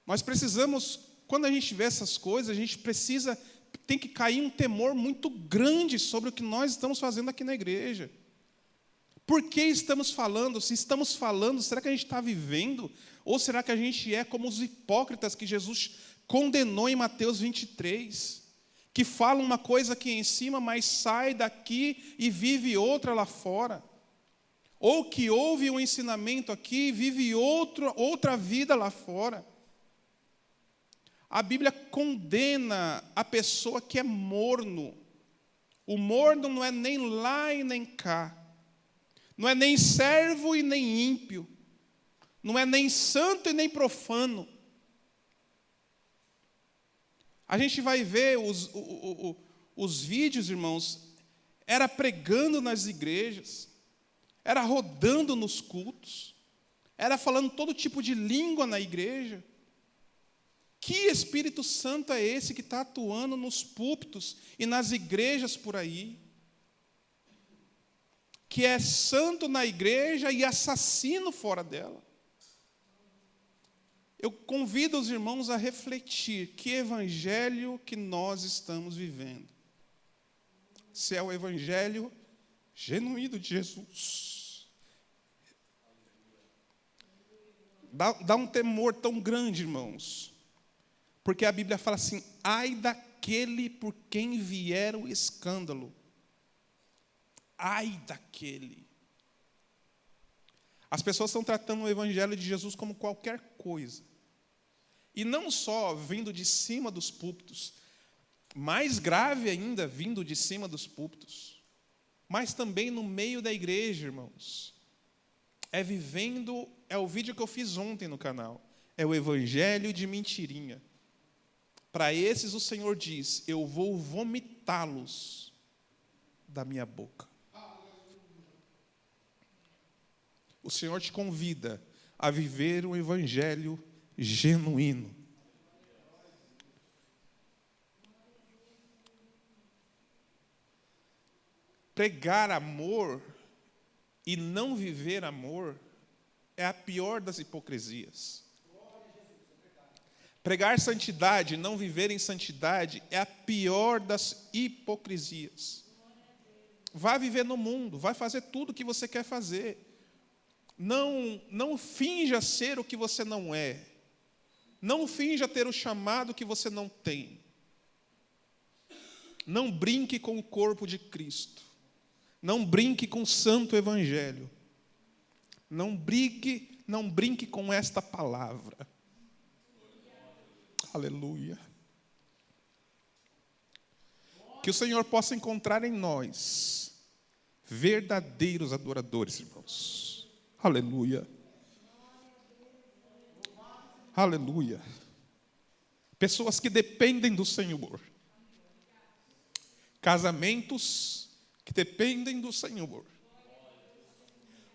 Nós precisamos, quando a gente vê essas coisas, a gente tem que cair um temor muito grande sobre o que nós estamos fazendo aqui na igreja. Por que estamos falando? Se estamos falando, será que a gente está vivendo? Ou será que a gente é como os hipócritas que Jesus condenou em Mateus 23, que falam uma coisa aqui em cima, mas sai daqui e vive outra lá fora? Ou que ouve um ensinamento aqui e vive outra vida lá fora? A Bíblia condena a pessoa que é morno. O morno não é nem lá e nem cá. Não é nem servo e nem ímpio. Não é nem santo e nem profano. A gente vai ver os vídeos, irmãos, era pregando nas igrejas, era rodando nos cultos, era falando todo tipo de língua na igreja. Que Espírito Santo é esse que está atuando nos púlpitos e nas igrejas por aí? Que é santo na igreja e assassino fora dela. Eu convido os irmãos a refletir que evangelho que nós estamos vivendo. Se é o evangelho genuíno de Jesus. Dá um temor tão grande, irmãos. Porque a Bíblia fala assim: ai daquele por quem vier o escândalo. Ai daquele. As pessoas estão tratando o evangelho de Jesus como qualquer coisa. E não só vindo de cima dos púlpitos, mais grave ainda vindo de cima dos púlpitos, mas também no meio da igreja, irmãos. É o vídeo que eu fiz ontem no canal. É o evangelho de mentirinha. Para esses o Senhor diz: eu vou vomitá-los da minha boca. O Senhor te convida a viver um evangelho genuíno. Pregar amor e não viver amor é a pior das hipocrisias. Pregar santidade e não viver em santidade é a pior das hipocrisias. Vá viver no mundo, vai fazer tudo o que você quer fazer. Não finja ser o que você não é. Não finja ter o chamado que você não tem. Não brinque com o corpo de Cristo. Não brinque com o santo evangelho. Não brinque com esta palavra. Aleluia. Que o Senhor possa encontrar em nós verdadeiros adoradores, irmãos. Aleluia. Aleluia. Pessoas que dependem do Senhor. Casamentos que dependem do Senhor.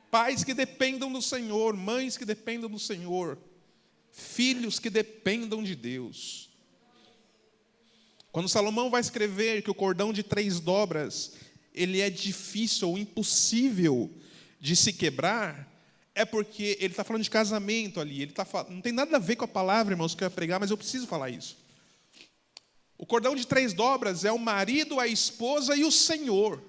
Pais que dependam do Senhor, mães que dependam do Senhor, filhos que dependam de Deus. Quando Salomão vai escrever que o cordão de 3 dobras, ele é difícil ou impossível de se quebrar, é porque ele está falando de casamento ali. Não tem nada a ver com a palavra, irmãos, que eu ia pregar, mas eu preciso falar isso. O cordão de 3 dobras é o marido, a esposa e o Senhor.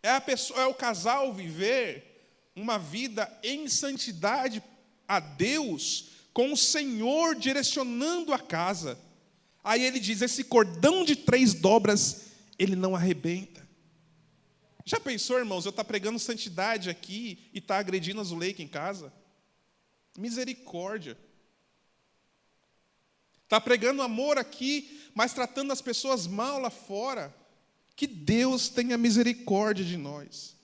É o casal viver uma vida em santidade a Deus, com o Senhor direcionando a casa. Aí ele diz: esse cordão de 3 dobras, ele não arrebenta. Já pensou, irmãos, eu estar pregando santidade aqui e estar agredindo a Zuleika em casa? Misericórdia. Está pregando amor aqui, mas tratando as pessoas mal lá fora. Que Deus tenha misericórdia de nós.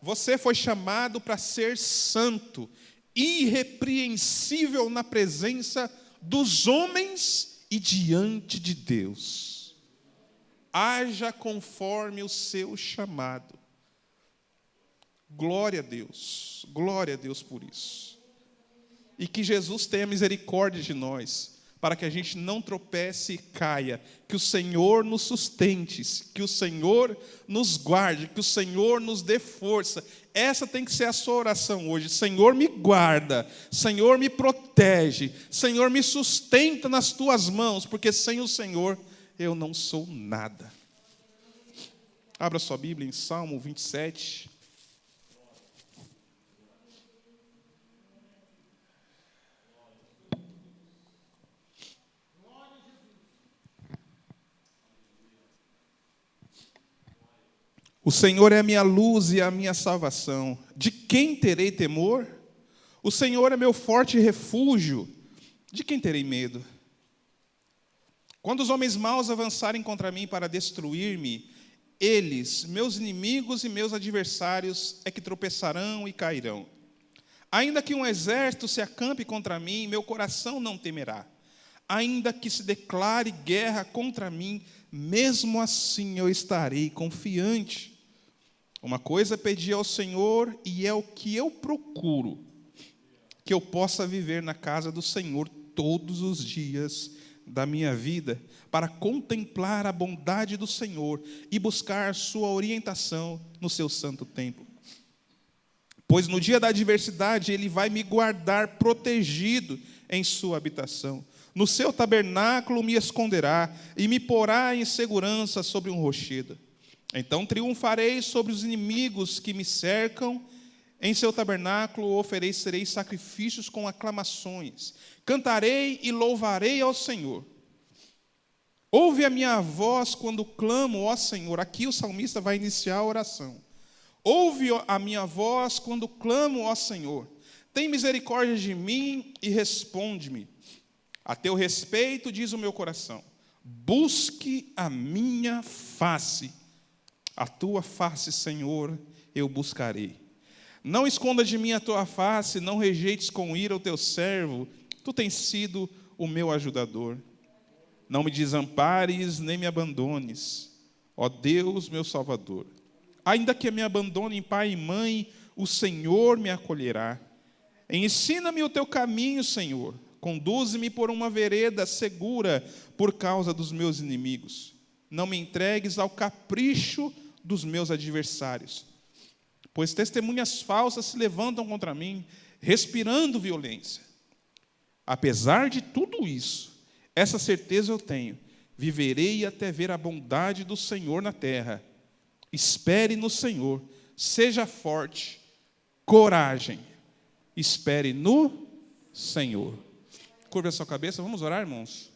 Você foi chamado para ser santo, irrepreensível na presença dos homens e diante de Deus. Haja conforme o seu chamado. Glória a Deus por isso. E que Jesus tenha misericórdia de nós, para que a gente não tropece e caia, que o Senhor nos sustente, que o Senhor nos guarde, que o Senhor nos dê força. Essa tem que ser a sua oração hoje. Senhor, me guarda, Senhor, me protege, Senhor, me sustenta nas tuas mãos, porque sem o Senhor eu não sou nada. Abra sua Bíblia em Salmo 27. O Senhor é a minha luz e a minha salvação. De quem terei temor? O Senhor é meu forte refúgio. De quem terei medo? Quando os homens maus avançarem contra mim para destruir-me, eles, meus inimigos e meus adversários, é que tropeçarão e cairão. Ainda que um exército se acampe contra mim, meu coração não temerá. Ainda que se declare guerra contra mim, mesmo assim eu estarei confiante. Uma coisa pedi ao Senhor, e é o que eu procuro, que eu possa viver na casa do Senhor todos os dias da minha vida, para contemplar a bondade do Senhor e buscar sua orientação no seu santo templo. Pois no dia da adversidade Ele vai me guardar protegido em sua habitação. No seu tabernáculo me esconderá e me porá em segurança sobre um rochedo. Então triunfarei sobre os inimigos que me cercam. Em seu tabernáculo oferecerei sacrifícios com aclamações. Cantarei e louvarei ao Senhor. Ouve a minha voz quando clamo, ó Senhor. Aqui o salmista vai iniciar a oração. Ouve a minha voz quando clamo, ó Senhor. Tem misericórdia de mim e responde-me. A teu respeito, diz o meu coração, busque a minha face. A tua face, Senhor, eu buscarei. Não esconda de mim a tua face, não rejeites com ira o teu servo. Tu tens sido o meu ajudador. Não me desampares, nem me abandones, ó Deus, meu Salvador. Ainda que me abandonem pai e mãe, o Senhor me acolherá. Ensina-me o teu caminho, Senhor. Conduze-me por uma vereda segura por causa dos meus inimigos. Não me entregues ao capricho dos meus adversários, pois testemunhas falsas se levantam contra mim, respirando violência. Apesar de tudo isso, essa certeza eu tenho: viverei até ver a bondade do Senhor na terra. Espere no Senhor, seja forte, coragem, espere no Senhor. Curva a sua cabeça, vamos orar, irmãos?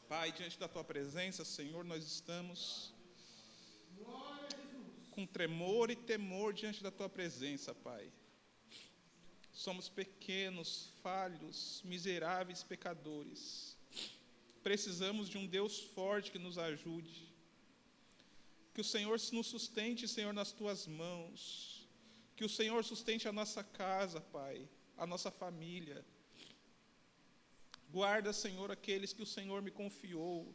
Pai, diante da tua presença, Senhor, nós estamos com tremor e temor diante da tua presença, Pai. Somos pequenos, falhos, miseráveis pecadores. Precisamos de um Deus forte que nos ajude. Que o Senhor nos sustente, Senhor, nas tuas mãos. Que o Senhor sustente a nossa casa, Pai, a nossa família. Guarda, Senhor, aqueles que o Senhor me confiou.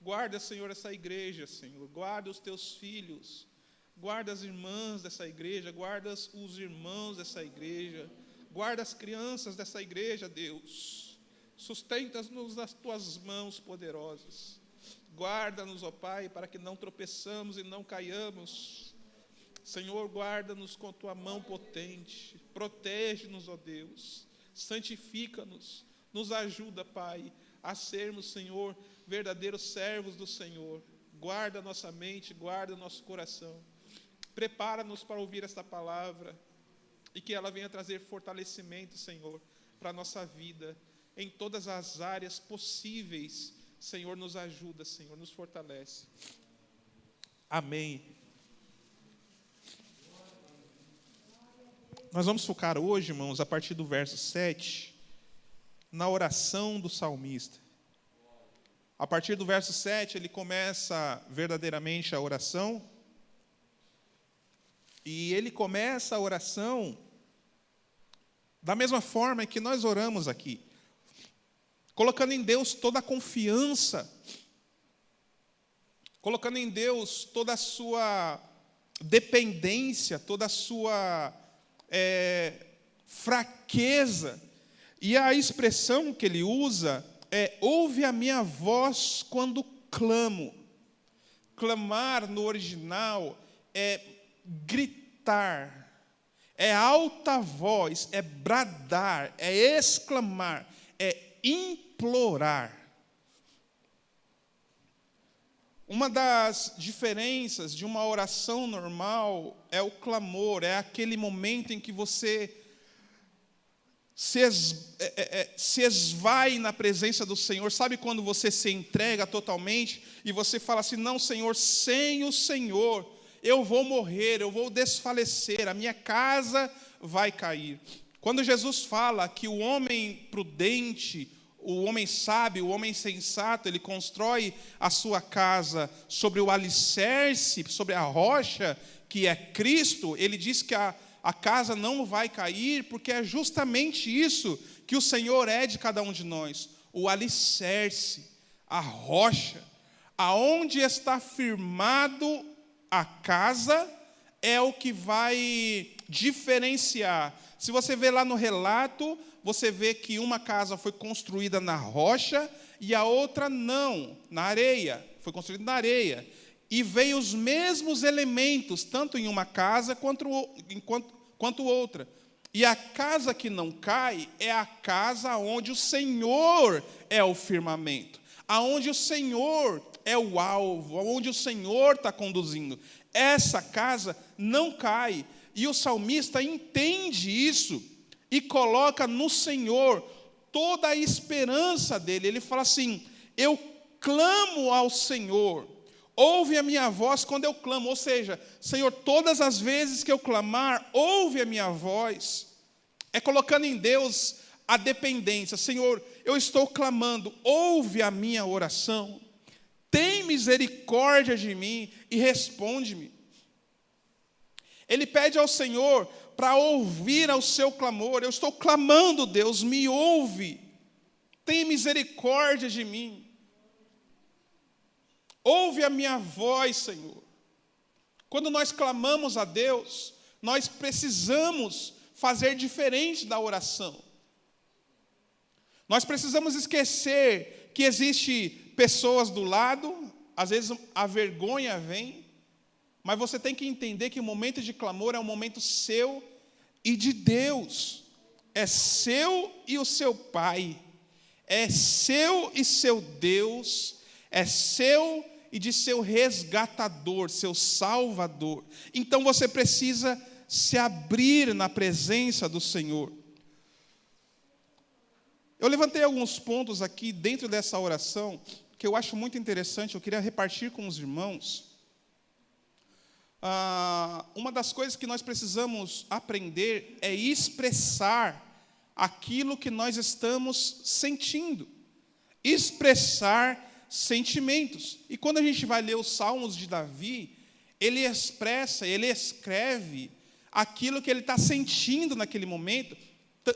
Guarda, Senhor, essa igreja, Senhor. Guarda os teus filhos. Guarda as irmãs dessa igreja. Guarda os irmãos dessa igreja. Guarda as crianças dessa igreja, Deus. Sustenta-nos nas tuas mãos poderosas. Guarda-nos, ó Pai, para que não tropeçamos e não caiamos. Senhor, guarda-nos com a tua mão potente. Protege-nos, ó Deus. Santifica-nos. Nos ajuda, Pai, a sermos, Senhor, verdadeiros servos do Senhor. Guarda nossa mente, guarda nosso coração. Prepara-nos para ouvir esta palavra e que ela venha trazer fortalecimento, Senhor, para a nossa vida, em todas as áreas possíveis. Senhor, nos ajuda, Senhor, nos fortalece. Amém. Nós vamos focar hoje, irmãos, a partir do verso 7, na oração do salmista. A partir do verso 7, ele começa verdadeiramente a oração. E ele começa a oração da mesma forma que nós oramos aqui, colocando em Deus toda a confiança, colocando em Deus toda a sua dependência, toda a sua fraqueza. E a expressão que ele usa ouve a minha voz quando clamo. Clamar no original é gritar, é alta voz, é bradar, é exclamar, é implorar. Uma das diferenças de uma oração normal é o clamor, é aquele momento em que você se esvai na presença do Senhor. Sabe quando você se entrega totalmente e você fala assim: não, Senhor, sem o Senhor eu vou morrer, eu vou desfalecer, a minha casa vai cair. Quando Jesus fala que o homem prudente, o homem sábio, o homem sensato, ele constrói a sua casa sobre o alicerce, sobre a rocha que é Cristo, ele diz que a casa não vai cair, porque é justamente isso que o Senhor é de cada um de nós, o alicerce, a rocha, aonde está firmado a casa, é o que vai diferenciar. Se você vê lá no relato, você vê que uma casa foi construída na rocha e a outra não, na areia, foi construída na areia. E veio os mesmos elementos, tanto em uma casa quanto outra. E a casa que não cai é a casa onde o Senhor é o firmamento, aonde o Senhor é o alvo, aonde o Senhor está conduzindo. Essa casa não cai. E o salmista entende isso e coloca no Senhor toda a esperança dele. Ele fala assim: eu clamo ao Senhor, ouve a minha voz quando eu clamo. Ou seja, Senhor, todas as vezes que eu clamar, ouve a minha voz. É colocando em Deus a dependência. Senhor, eu estou clamando, ouve a minha oração. Tem misericórdia de mim e responde-me. Ele pede ao Senhor para ouvir ao seu clamor. Eu estou clamando, Deus, me ouve. Tem misericórdia de mim. Ouve a minha voz, Senhor. Quando nós clamamos a Deus, nós precisamos fazer diferente da oração. Nós precisamos esquecer que existe pessoas do lado, às vezes a vergonha vem, mas você tem que entender que o momento de clamor é um momento seu e de Deus. É seu e o seu Pai. É seu e seu Deus. É seu e de seu resgatador, seu Salvador. Então você precisa se abrir na presença do Senhor. Eu levantei alguns pontos aqui dentro dessa oração que eu acho muito interessante, eu queria repartir com os irmãos. Uma das coisas que nós precisamos aprender é expressar aquilo que nós estamos sentindo. Expressar sentimentos. E quando a gente vai ler os Salmos de Davi, ele expressa, ele escreve aquilo que ele está sentindo naquele momento,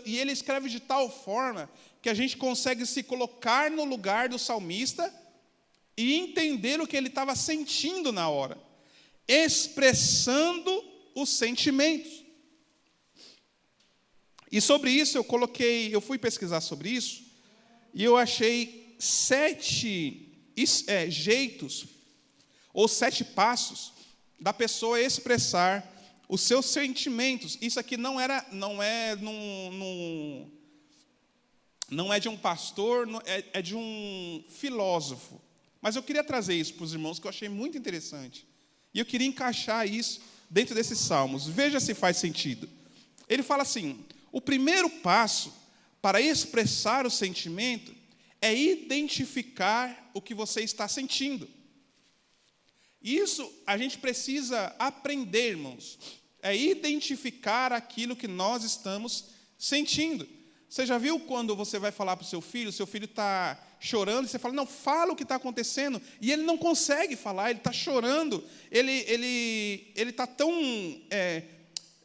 e ele escreve de tal forma que a gente consegue se colocar no lugar do salmista e entender o que ele estava sentindo na hora, expressando os sentimentos. E sobre isso eu fui pesquisar sobre isso, e eu achei 7 jeitos, ou 7 passos, da pessoa expressar os seus sentimentos. Isso aqui não é de um pastor, é de um filósofo. Mas eu queria trazer isso para os irmãos, que eu achei muito interessante. E eu queria encaixar isso dentro desses salmos. Veja se faz sentido. Ele fala assim: o primeiro passo para expressar o sentimento é identificar o que você está sentindo. Isso a gente precisa aprender, irmãos. É identificar aquilo que nós estamos sentindo. Você já viu quando você vai falar para o seu filho está chorando, e você fala: não, fala o que está acontecendo, e ele não consegue falar, ele está chorando, ele está tão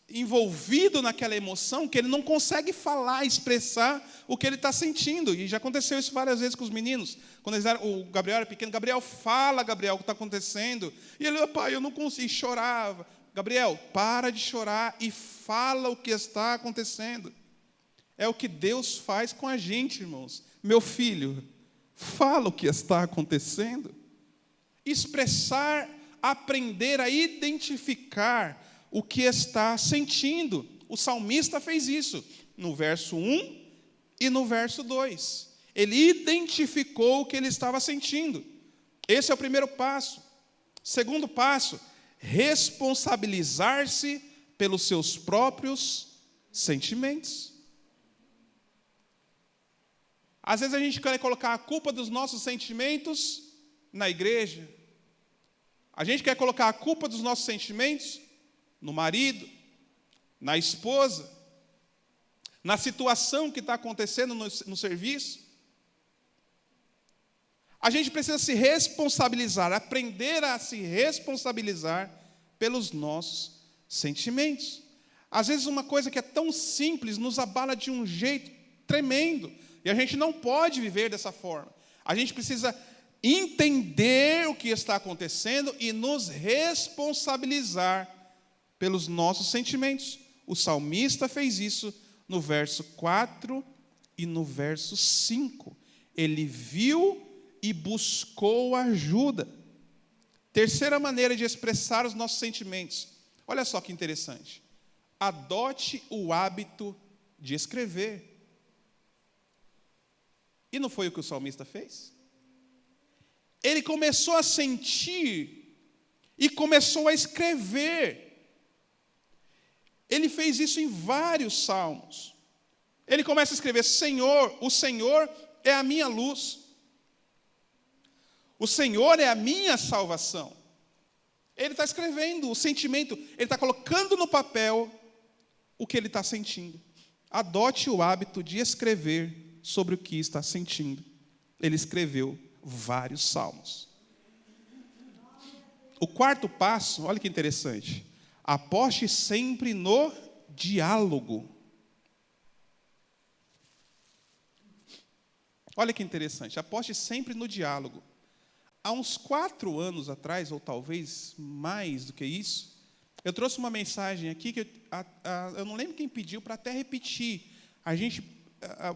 envolvido naquela emoção que ele não consegue falar, expressar o que ele está sentindo. E já aconteceu isso várias vezes com os meninos. Quando o Gabriel era pequeno: Gabriel, fala, Gabriel, o que está acontecendo? E ele: pai, eu não consigo, e chorava. Gabriel, para de chorar e fala o que está acontecendo. É o que Deus faz com a gente, irmãos. Meu filho, Fala o que está acontecendo. Expressar, aprender a identificar o que está sentindo. O salmista fez isso no verso 1 e no verso 2. Ele identificou o que ele estava sentindo. Esse é o primeiro passo. Segundo passo, responsabilizar-se pelos seus próprios sentimentos. Às vezes a gente quer colocar a culpa dos nossos sentimentos na igreja. A gente quer colocar a culpa dos nossos sentimentos no marido, na esposa, na situação que está acontecendo no serviço. A gente precisa se responsabilizar, aprender a se responsabilizar pelos nossos sentimentos. Às vezes uma coisa que é tão simples nos abala de um jeito tremendo, e a gente não pode viver dessa forma. A gente precisa entender o que está acontecendo e nos responsabilizar pelos nossos sentimentos. O salmista fez isso no verso 4 e no verso 5. Ele viu e buscou ajuda. Terceira maneira de expressar os nossos sentimentos. Olha só que interessante. Adote o hábito de escrever. E não foi o que o salmista fez? Ele começou a sentir e começou a escrever. Ele fez isso em vários salmos. Ele começa a escrever: Senhor, o Senhor é a minha luz. O Senhor é a minha salvação. Ele está escrevendo o sentimento, ele está colocando no papel o que ele está sentindo. Adote o hábito de escrever sobre o que está sentindo. Ele escreveu vários salmos. O quarto passo, olha que interessante. Aposte sempre no diálogo. Olha que interessante, aposte sempre no diálogo. Há uns 4 anos atrás, ou talvez mais do que isso, eu trouxe uma mensagem aqui que eu não lembro quem pediu para até repetir.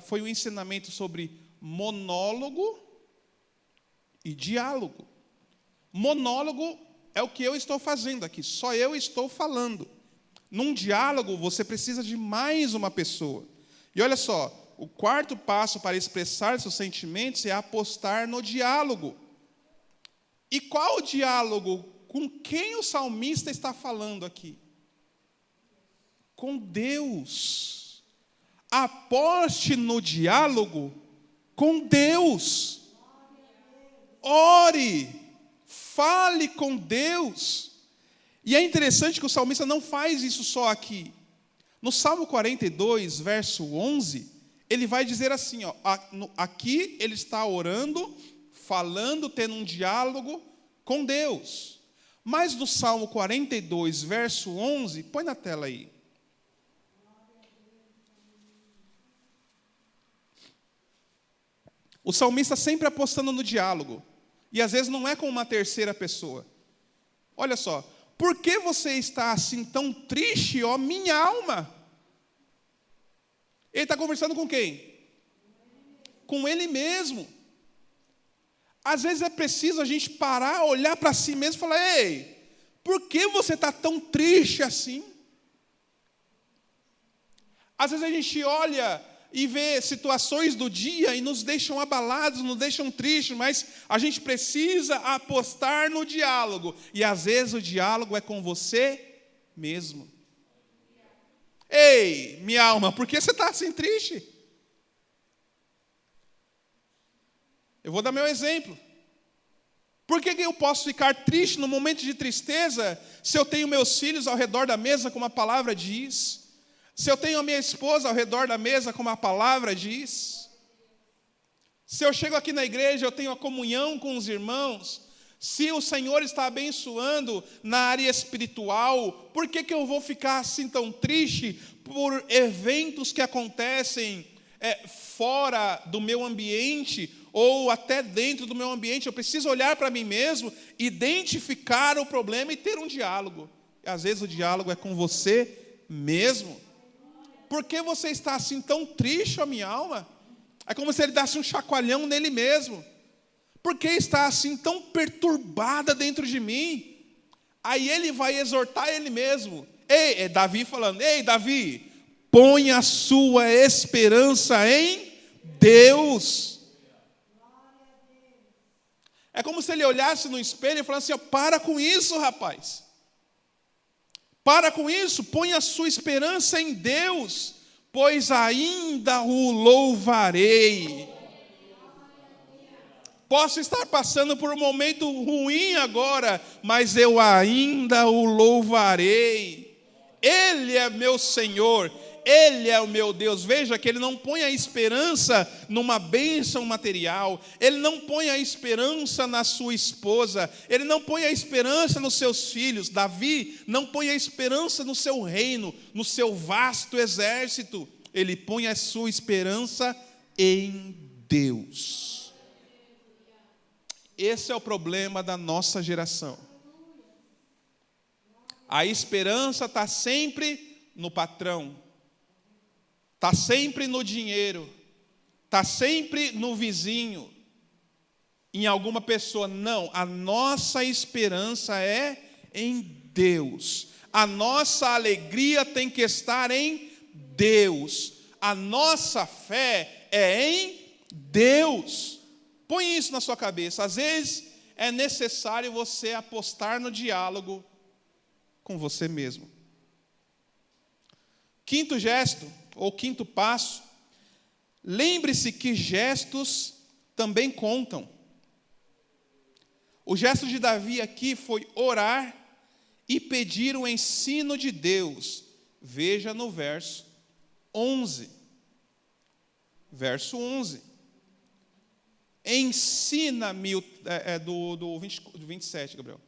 Foi um ensinamento sobre monólogo e diálogo. Monólogo é o que eu estou fazendo aqui, só eu estou falando. Num diálogo, você precisa de mais uma pessoa. E olha só, o quarto passo para expressar seus sentimentos é apostar no diálogo. E qual o diálogo? Com quem o salmista está falando aqui? Com Deus. Aposte no diálogo com Deus. Ore, fale com Deus. E é interessante que o salmista não faz isso só aqui. No Salmo 42, verso 11, ele vai dizer assim, aqui ele está orando, falando, tendo um diálogo com Deus. Mas no Salmo 42, verso 11, põe na tela aí. O salmista sempre apostando no diálogo. E às vezes não é com uma terceira pessoa. Olha só. Por que você está assim tão triste, ó minha alma? Ele está conversando com quem? Com ele mesmo. Às vezes é preciso a gente parar, olhar para si mesmo e falar: ei, por que você está tão triste assim? Às vezes a gente olha e vê situações do dia e nos deixam abalados, nos deixam tristes, mas a gente precisa apostar no diálogo. E às vezes o diálogo é com você mesmo. Ei, minha alma, por que você está assim triste? Eu vou dar meu exemplo. Por que eu posso ficar triste no momento de tristeza se eu tenho meus filhos ao redor da mesa, como a palavra diz? Se eu tenho a minha esposa ao redor da mesa, como a palavra diz? Se eu chego aqui na igreja, eu tenho a comunhão com os irmãos? Se o Senhor está abençoando na área espiritual, por que eu vou ficar assim tão triste por eventos que acontecem fora do meu ambiente ou até dentro do meu ambiente? Eu preciso olhar para mim mesmo, identificar o problema e ter um diálogo. E às vezes o diálogo é com você mesmo. Por que você está assim tão triste, ó minha alma? É como se ele desse um chacoalhão nele mesmo. Por que está assim tão perturbada dentro de mim? Aí ele vai exortar ele mesmo. É Davi falando, ei Davi, põe a sua esperança em Deus. É como se ele olhasse no espelho e falasse assim, para com isso, rapaz. Para com isso, põe a sua esperança em Deus, pois ainda o louvarei. Posso estar passando por um momento ruim agora, mas eu ainda o louvarei. Ele é meu Senhor, Ele é o meu Deus. Veja que ele não põe a esperança numa bênção material, ele não põe a esperança na sua esposa, ele não põe a esperança nos seus filhos. Davi não põe a esperança no seu reino, no seu vasto exército. Ele põe a sua esperança em Deus. Esse é o problema da nossa geração. A esperança está sempre no patrão, está sempre no dinheiro, está sempre no vizinho, em alguma pessoa. Não, a nossa esperança é em Deus. A nossa alegria tem que estar em Deus. A nossa fé é em Deus. Põe isso na sua cabeça. Às vezes é necessário você apostar no diálogo com você mesmo. Quinto gesto, ou quinto passo, lembre-se que gestos também contam. O gesto de Davi aqui foi orar e pedir o ensino de Deus. Veja no verso 11. Verso 11. Ensina-me, do 27, Gabriel.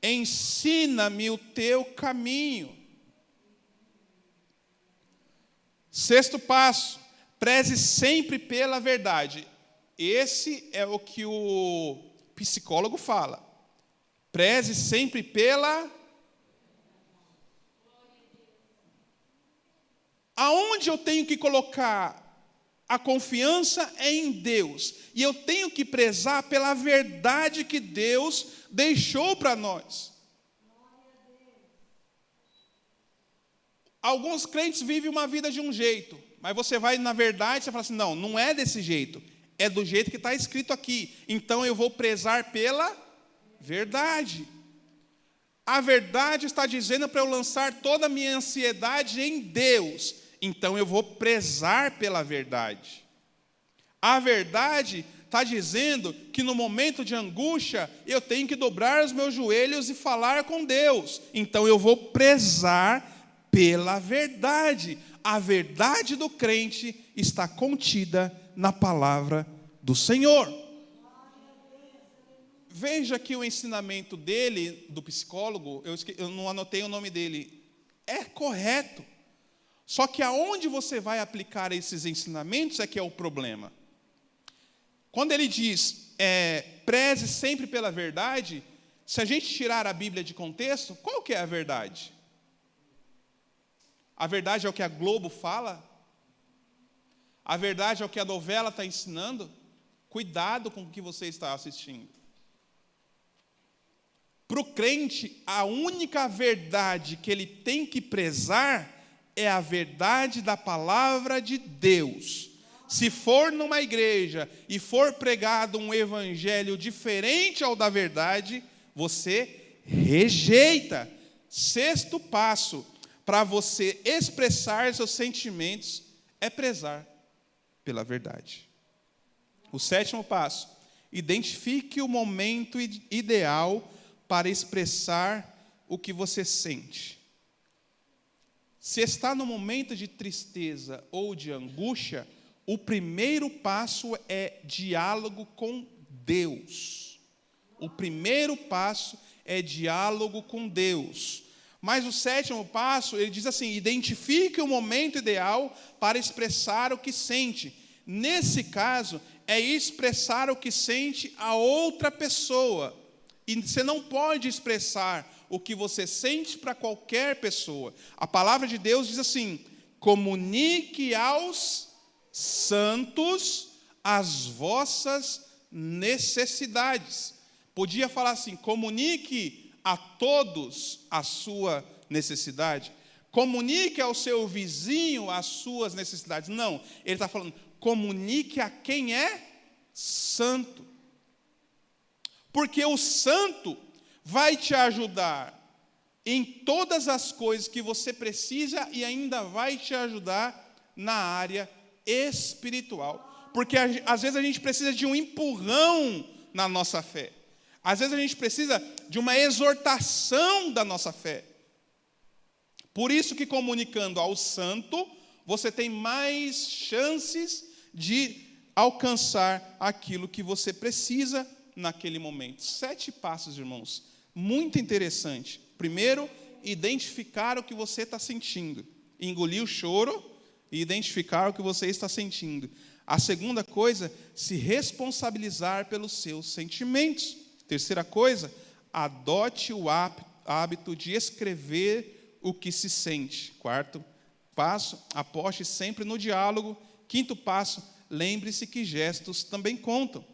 Ensina-me o teu caminho. Sexto passo, preze sempre pela verdade. Esse é o que o psicólogo fala. Preze sempre pela... Aonde eu tenho que colocar a confiança é em Deus. E eu tenho que prezar pela verdade que Deus deixou para nós. Alguns crentes vivem uma vida de um jeito, mas você vai na verdade e você fala assim, não, não é desse jeito, é do jeito que está escrito aqui. Então eu vou prezar pela verdade. A verdade está dizendo para eu lançar toda a minha ansiedade em Deus. Então eu vou prezar pela verdade. A verdade está dizendo que no momento de angústia eu tenho que dobrar os meus joelhos e falar com Deus. Então eu vou prezar pela verdade. A verdade do crente está contida na palavra do Senhor. Veja que o ensinamento dele, do psicólogo, eu não anotei o nome dele, é correto. Só que aonde você vai aplicar esses ensinamentos é que é o problema. Quando ele diz, preze sempre pela verdade, se a gente tirar a Bíblia de contexto, qual que é a verdade? A verdade é o que a Globo fala? A verdade é o que a novela está ensinando? Cuidado com o que você está assistindo. Para o crente, a única verdade que ele tem que prezar é a verdade da palavra de Deus. Se for numa igreja e for pregado um evangelho diferente ao da verdade, você rejeita. Sexto passo, para você expressar seus sentimentos, é prezar pela verdade. O sétimo passo, identifique o momento ideal para expressar o que você sente. Se está no momento de tristeza ou de angústia, o primeiro passo é diálogo com Deus. O primeiro passo é diálogo com Deus. Mas o sétimo passo, ele diz assim, identifique o momento ideal para expressar o que sente. Nesse caso, é expressar o que sente a outra pessoa. E você não pode expressar o que você sente para qualquer pessoa. A palavra de Deus diz assim, comunique aos santos as vossas necessidades. Podia falar assim: comunique a todos a sua necessidade. Comunique ao seu vizinho as suas necessidades. Não, ele está falando, comunique a quem é santo. Porque o santo vai te ajudar em todas as coisas que você precisa e ainda vai te ajudar na área espiritual. Porque às vezes a gente precisa de um empurrão na nossa fé. Às vezes a gente precisa de uma exortação da nossa fé. Por isso que comunicando ao santo, você tem mais chances de alcançar aquilo que você precisa naquele momento. 7 passos, irmãos, muito interessante. Primeiro, identificar o que você está sentindo. Engolir o choro e identificar o que você está sentindo. A segunda coisa, se responsabilizar pelos seus sentimentos. Terceira coisa, adote o hábito de escrever o que se sente. Quarto passo, aposte sempre no diálogo. Quinto passo, lembre-se que gestos também contam.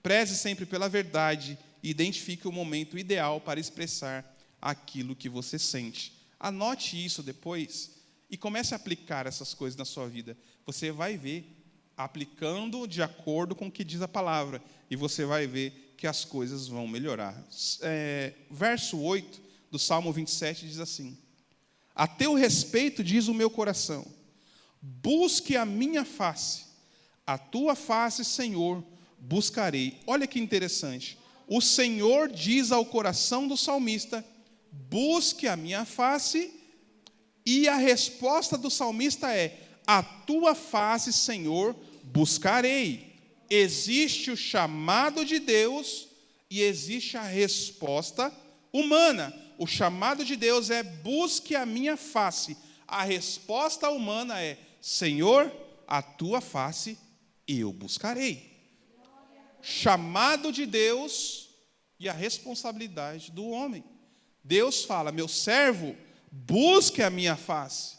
Preze sempre pela verdade e identifique o momento ideal para expressar aquilo que você sente. Anote isso depois e comece a aplicar essas coisas na sua vida. Você vai ver, aplicando de acordo com o que diz a palavra, e você vai ver que as coisas vão melhorar. Verso 8 do Salmo 27 diz assim: a teu respeito diz o meu coração, busque a minha face, a tua face, Senhor, buscarei. Olha que interessante. O Senhor diz ao coração do salmista: busque a minha face, e a resposta do salmista é: a tua face, Senhor, buscarei. Existe o chamado de Deus e existe a resposta humana. O chamado de Deus é: busque a minha face. A resposta humana é: Senhor, a tua face eu buscarei. Chamado de Deus e a responsabilidade do homem. Deus fala: meu servo, busque a minha face.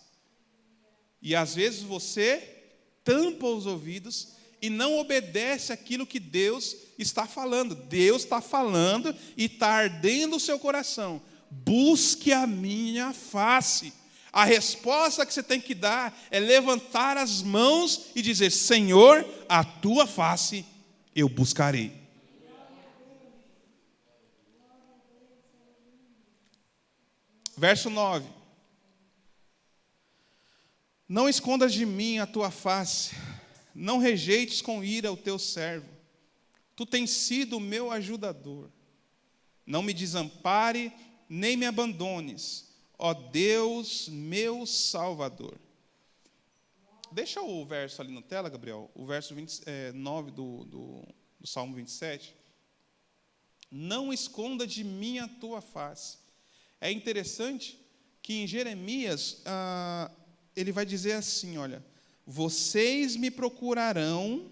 E às vezes você tampa os ouvidos e não obedece aquilo que Deus está falando. Deus está falando e está ardendo o seu coração. Busque a minha face. A resposta que você tem que dar é levantar as mãos e dizer: Senhor, a tua face eu buscarei. Verso 9. Não escondas de mim a tua face, não rejeites com ira o teu servo. Tu tens sido o meu ajudador. Não me desampare, nem me abandones, ó Deus, meu Salvador. Deixa o verso ali na tela, Gabriel, o verso 9 do Salmo 27. Não esconda de mim a tua face. É interessante que em Jeremias, ele vai dizer assim, olha: vocês me procurarão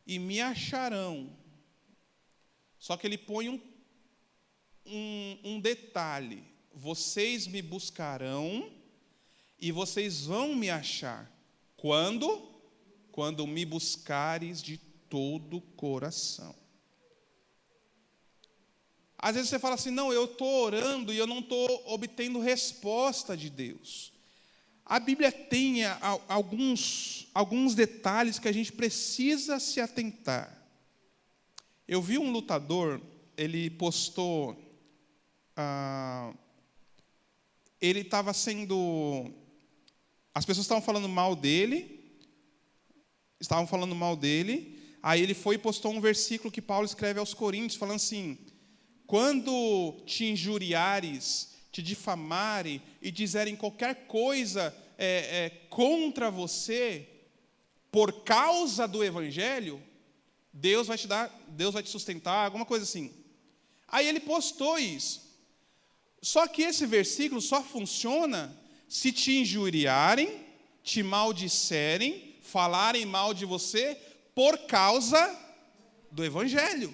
e me acharão. Só que ele põe um detalhe: vocês me buscarão e vocês vão me achar. Quando? Quando me buscares de todo o coração. Às vezes você fala assim: não, eu estou orando e eu não estou obtendo resposta de Deus. A Bíblia tem alguns detalhes que a gente precisa se atentar. Eu vi um lutador, ele postou, ele estava sendo, as pessoas estavam falando mal dele, aí ele foi e postou um versículo que Paulo escreve aos Coríntios, falando assim: quando te injuriares, te difamarem e dizerem qualquer coisa contra você, por causa do Evangelho, Deus vai te sustentar, alguma coisa assim. Aí ele postou isso. Só que esse versículo só funciona se te injuriarem, te maldisserem, falarem mal de você por causa do Evangelho.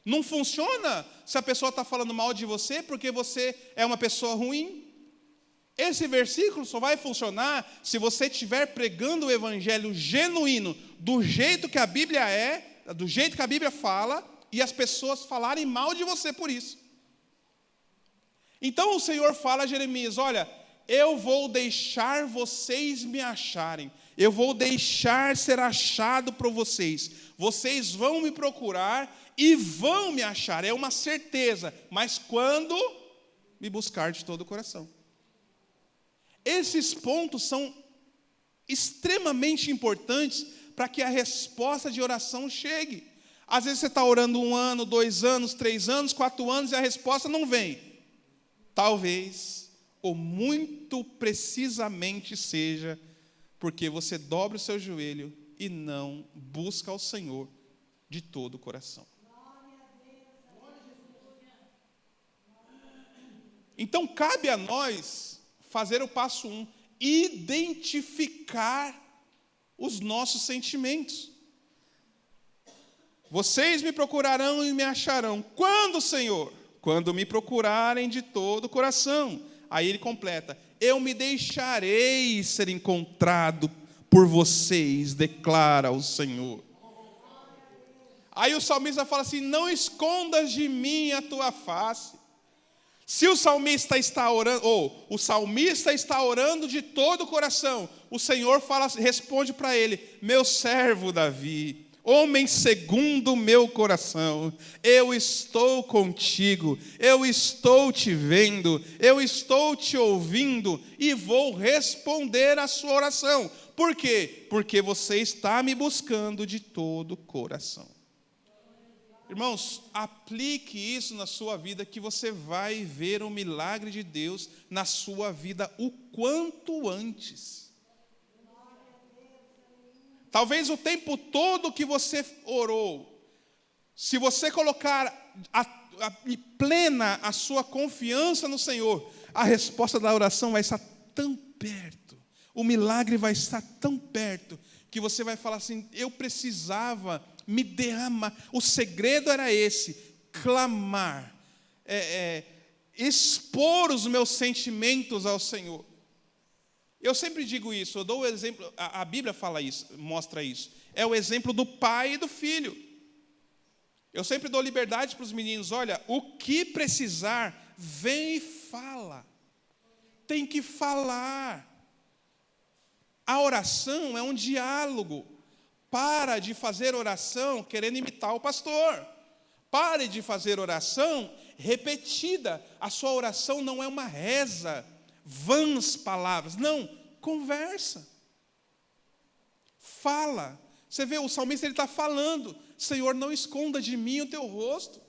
Não funciona se a pessoa está falando mal de você porque você é uma pessoa ruim. Esse versículo só vai funcionar se você estiver pregando o Evangelho genuíno, do jeito que a Bíblia é, do jeito que a Bíblia fala, e as pessoas falarem mal de você por isso. Então o Senhor fala a Jeremias: olha, eu vou deixar vocês me acharem, eu vou deixar ser achado por vocês, vocês vão me procurar e vão me achar, é uma certeza, mas quando me buscar de todo o coração. Esses pontos são extremamente importantes para que a resposta de oração chegue. Às vezes você está orando 1 ano, 2 anos, 3 anos, 4 anos e a resposta não vem. Talvez, ou muito precisamente seja, porque você dobra o seu joelho e não busca ao Senhor de todo o coração. Então, cabe a nós fazer o passo 1, identificar os nossos sentimentos. Vocês me procurarão e me acharão. Quando, Senhor? Quando me procurarem de todo o coração. Aí ele completa: eu me deixarei ser encontrado por vocês, declara o Senhor. Aí o salmista fala assim: não escondas de mim a tua face. Se o salmista está orando, ou o salmista está orando de todo o coração, o Senhor responde para ele: meu servo Davi, homem segundo o meu coração, eu estou contigo, eu estou te vendo, eu estou te ouvindo e vou responder a sua oração. Por quê? Porque você está me buscando de todo o coração. Irmãos, aplique isso na sua vida que você vai ver o milagre de Deus na sua vida o quanto antes. Talvez o tempo todo que você orou, se você colocar plena a sua confiança no Senhor, a resposta da oração vai estar tão perto, o milagre vai estar tão perto, que você vai falar assim: eu precisava me derramar. O segredo era esse: clamar, expor os meus sentimentos ao Senhor. Eu sempre digo isso, eu dou o exemplo, a Bíblia fala isso, mostra isso. É o exemplo do pai e do filho. Eu sempre dou liberdade para os meninos: olha, o que precisar, vem e fala. Tem que falar. A oração é um diálogo. Para de fazer oração querendo imitar o pastor. Pare de fazer oração repetida. A sua oração não é uma reza, vãs palavras. Não, conversa. Fala. Você vê, o salmista está falando: Senhor, não esconda de mim o teu rosto.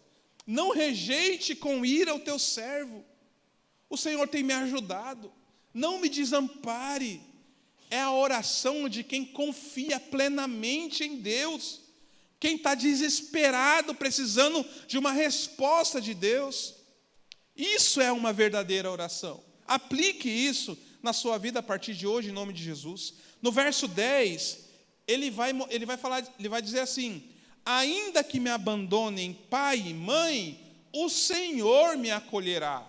Não rejeite com ira o teu servo. O Senhor tem me ajudado. Não me desampare. É a oração de quem confia plenamente em Deus. Quem está desesperado, precisando de uma resposta de Deus. Isso é uma verdadeira oração. Aplique isso na sua vida a partir de hoje, em nome de Jesus. No verso 10, ele vai dizer assim: ainda que me abandonem pai e mãe, o Senhor me acolherá.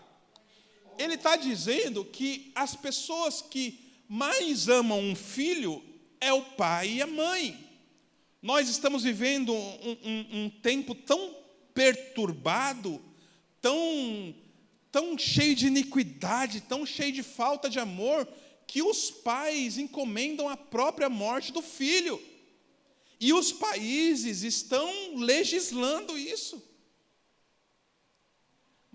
Ele está dizendo que as pessoas que mais amam um filho é o pai e a mãe. Nós estamos vivendo um tempo tão perturbado, tão cheio de iniquidade, tão cheio de falta de amor, que os pais encomendam a própria morte do filho. E os países estão legislando isso.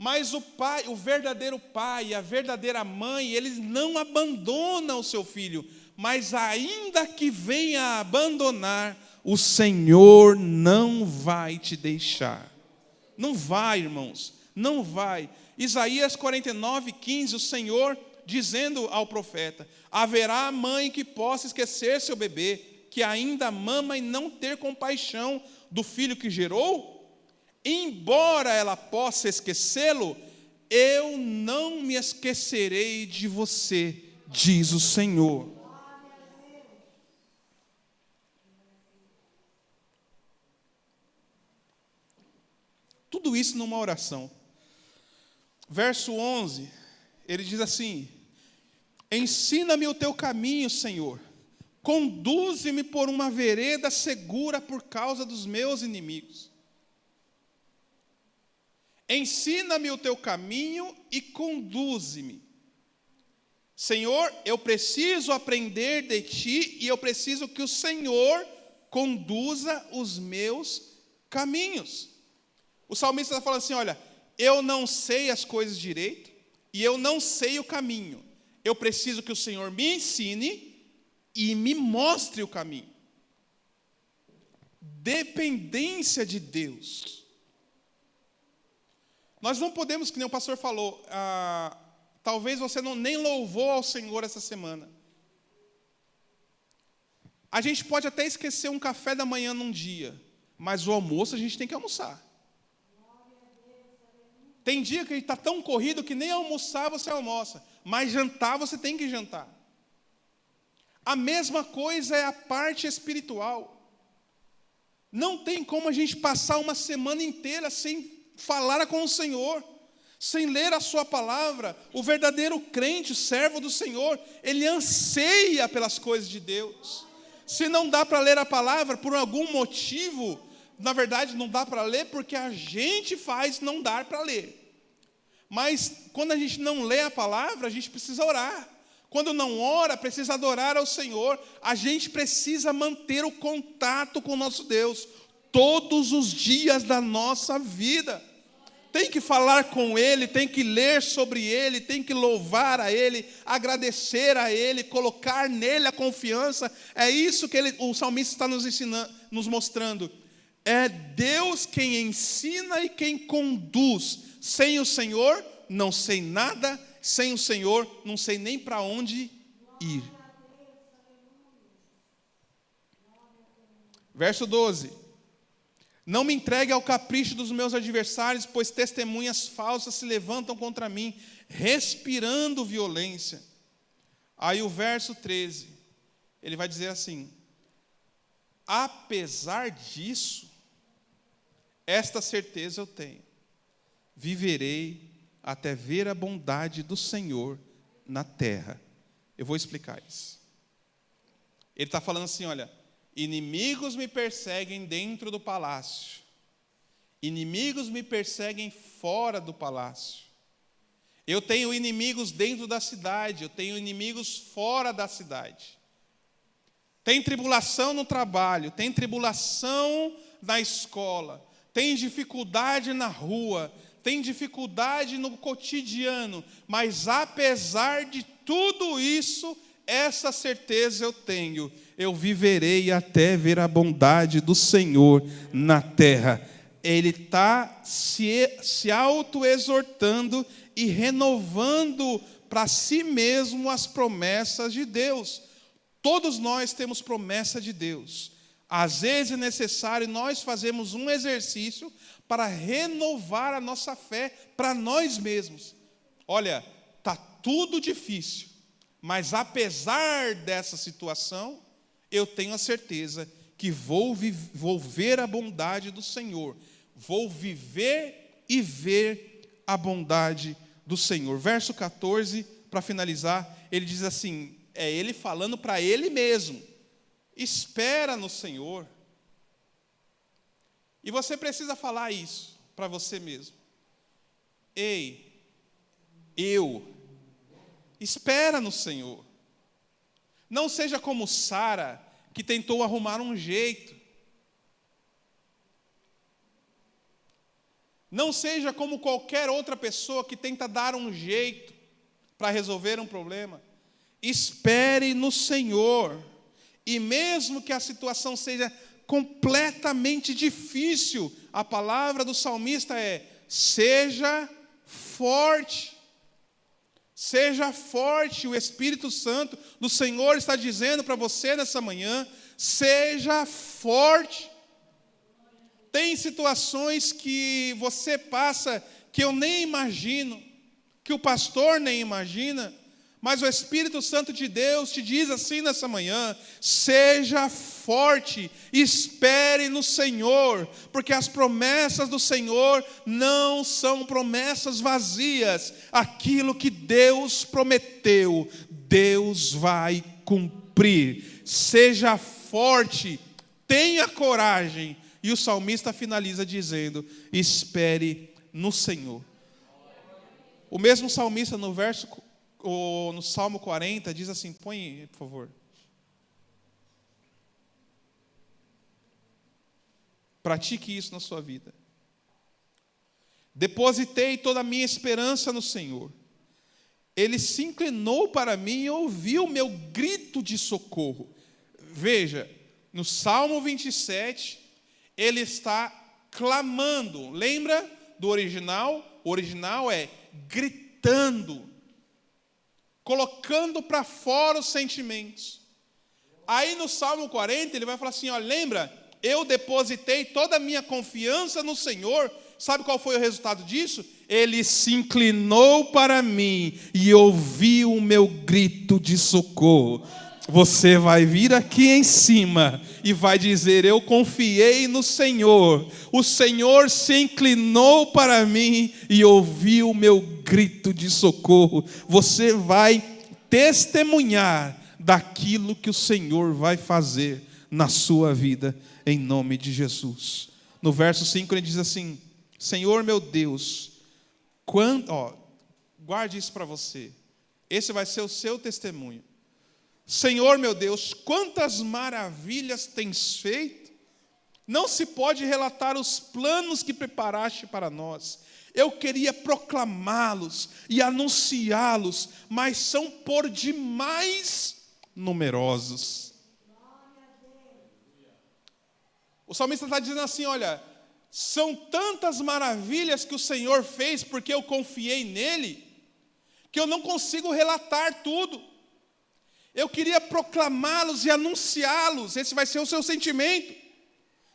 Mas o verdadeiro pai e a verdadeira mãe, eles não abandonam o seu filho, mas ainda que venha a abandonar, o Senhor não vai te deixar. Não vai, irmãos, não vai. Isaías 49:15, o Senhor dizendo ao profeta: haverá mãe que possa esquecer seu bebê, que ainda mama e não ter compaixão do filho que gerou? Embora ela possa esquecê-lo, eu não me esquecerei de você, diz o Senhor. Tudo isso numa oração. Verso 11, ele diz assim: ensina-me o teu caminho, Senhor, Conduze-me por uma vereda segura por causa dos meus inimigos. Ensina-me o teu caminho e conduze-me. Senhor, eu preciso aprender de ti e eu preciso que o Senhor conduza os meus caminhos. O salmista está falando assim, olha, eu não sei as coisas direito e eu não sei o caminho. Eu preciso que o Senhor me ensine e me mostre o caminho. Dependência de Deus. Nós não podemos, que nem o pastor falou, talvez você nem louvou ao Senhor essa semana. A gente pode até esquecer um café da manhã num dia, mas o almoço a gente tem que almoçar. Tem dia que a gente está tão corrido que nem almoçar você almoça, mas jantar você tem que jantar. A mesma coisa é a parte espiritual. Não tem como a gente passar uma semana inteira sem falar com o Senhor, sem ler a sua palavra. O verdadeiro crente, o servo do Senhor, ele anseia pelas coisas de Deus. Se não dá para ler a palavra por algum motivo, na verdade não dá para ler porque a gente faz não dar para ler. Mas quando a gente não lê a palavra, a gente precisa orar. Quando não ora, precisa adorar ao Senhor. A gente precisa manter o contato com o nosso Deus todos os dias da nossa vida. Tem que falar com Ele, tem que ler sobre Ele, tem que louvar a Ele, agradecer a Ele, colocar nele a confiança. É isso que o salmista está nos ensinando, nos mostrando. É Deus quem ensina e quem conduz. Sem o Senhor, não sei nada. Sem o Senhor, não sei nem para onde ir. Verso 12. Não me entregue ao capricho dos meus adversários, pois testemunhas falsas se levantam contra mim, respirando violência. Aí o verso 13, ele vai dizer assim: apesar disso, esta certeza eu tenho, viverei até ver a bondade do Senhor na terra. Eu vou explicar isso. Ele está falando assim, olha, inimigos me perseguem dentro do palácio, inimigos me perseguem fora do palácio. Eu tenho inimigos dentro da cidade, eu tenho inimigos fora da cidade. Tem tribulação no trabalho, tem tribulação na escola, tem dificuldade na rua, tem dificuldade no cotidiano, mas apesar de tudo isso, essa certeza eu tenho: eu viverei até ver a bondade do Senhor na terra. Ele está se auto-exortando e renovando para si mesmo as promessas de Deus. Todos nós temos promessa de Deus. Às vezes é necessário nós fazermos um exercício para renovar a nossa fé para nós mesmos. Olha, está tudo difícil, mas apesar dessa situação, eu tenho a certeza que vou ver a bondade do Senhor. Vou viver e ver a bondade do Senhor. Verso 14, para finalizar, ele diz assim, é ele falando para ele mesmo: espera no Senhor. E você precisa falar isso para você mesmo. Ei, espera no Senhor. Não seja como Sara, que tentou arrumar um jeito. Não seja como qualquer outra pessoa que tenta dar um jeito para resolver um problema. Espere no Senhor. E mesmo que a situação seja completamente difícil, a palavra do salmista é: seja forte. Seja forte. O Espírito Santo do Senhor está dizendo para você nessa manhã: seja forte. Tem situações que você passa que eu nem imagino, que o pastor nem imagina, mas o Espírito Santo de Deus te diz assim nessa manhã: seja forte, espere no Senhor, porque as promessas do Senhor não são promessas vazias. Aquilo que Deus prometeu, Deus vai cumprir. cumprir. Seja forte, tenha coragem. E o salmista finaliza dizendo: espere no Senhor. O mesmo salmista no Salmo 40 diz assim, põe, por favor. Pratique isso na sua vida. Depositei toda a minha esperança no Senhor. Ele se inclinou para mim e ouviu o meu grito de socorro. Veja, no Salmo 27, ele está clamando. Lembra do original? O original é gritando, colocando para fora os sentimentos. Aí no Salmo 40, ele vai falar assim, lembra? Eu depositei toda a minha confiança no Senhor. Sabe qual foi o resultado disso? Ele se inclinou para mim e ouviu o meu grito de socorro. Você vai vir aqui em cima e vai dizer: eu confiei no Senhor. O Senhor se inclinou para mim e ouviu o meu grito de socorro. Você vai testemunhar daquilo que o Senhor vai fazer na sua vida, em nome de Jesus. No verso 5 ele diz assim: Senhor meu Deus, guarde isso para você. Esse vai ser o seu testemunho. Senhor meu Deus, quantas maravilhas tens feito! Não se pode relatar os planos que preparaste para nós. Eu queria proclamá-los e anunciá-los, mas são por demais numerosos. O salmista está dizendo assim, olha, são tantas maravilhas que o Senhor fez porque eu confiei nele, que eu não consigo relatar tudo. Eu queria proclamá-los e anunciá-los. Esse vai ser o seu sentimento.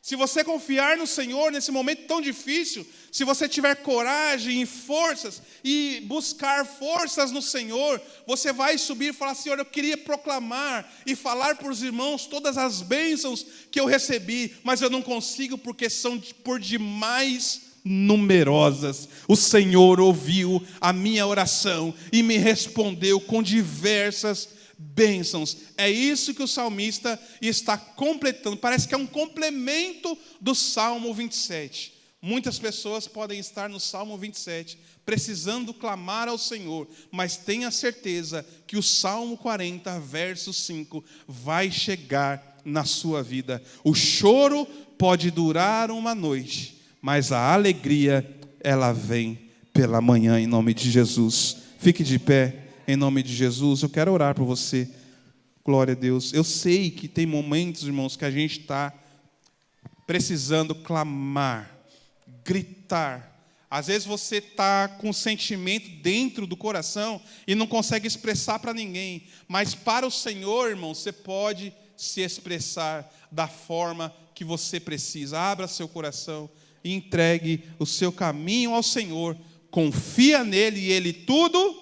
Se você confiar no Senhor nesse momento tão difícil, se você tiver coragem e forças, e buscar forças no Senhor, você vai subir e falar: Senhor, eu queria proclamar e falar para os irmãos todas as bênçãos que eu recebi, mas eu não consigo porque são por demais numerosas. O Senhor ouviu a minha oração e me respondeu com diversas bênçãos. É isso que o salmista está completando. Parece que é um complemento do Salmo 27. Muitas pessoas podem estar no Salmo 27 precisando clamar ao Senhor, mas tenha certeza que o Salmo 40, verso 5 vai chegar na sua vida. O choro pode durar uma noite, mas a alegria, ela vem pela manhã, em nome de Jesus. Fique de pé. Em nome de Jesus, eu quero orar por você. Glória a Deus. Eu sei que tem momentos, irmãos, que a gente está precisando clamar, gritar. Às vezes você está com um sentimento dentro do coração e não consegue expressar para ninguém. Mas para o Senhor, irmão, você pode se expressar da forma que você precisa. Abra seu coração e entregue o seu caminho ao Senhor. Confia nele e ele tudo.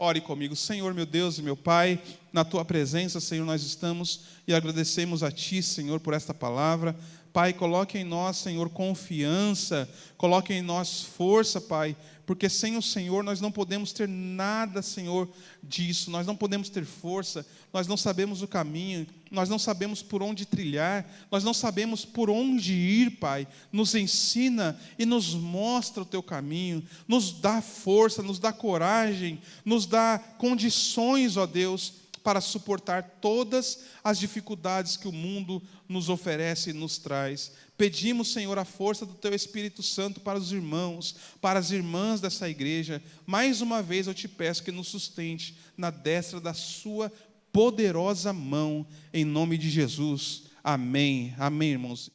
Ore comigo. Senhor, meu Deus e meu Pai, na Tua presença, Senhor, nós estamos e agradecemos a Ti, Senhor, por esta palavra. Pai, coloque em nós, Senhor, confiança, coloque em nós força, Pai, porque sem o Senhor nós não podemos ter nada, Senhor, disso, nós não podemos ter força, nós não sabemos o caminho, nós não sabemos por onde trilhar, nós não sabemos por onde ir, Pai. Nos ensina e nos mostra o Teu caminho, nos dá força, nos dá coragem, nos dá condições, ó Deus, para suportar todas as dificuldades que o mundo nos oferece e nos traz. Pedimos, Senhor, a força do Teu Espírito Santo para os irmãos, para as irmãs dessa igreja. Mais uma vez eu Te peço que nos sustente na destra da Sua poderosa mão, em nome de Jesus. Amém. Amém, irmãos.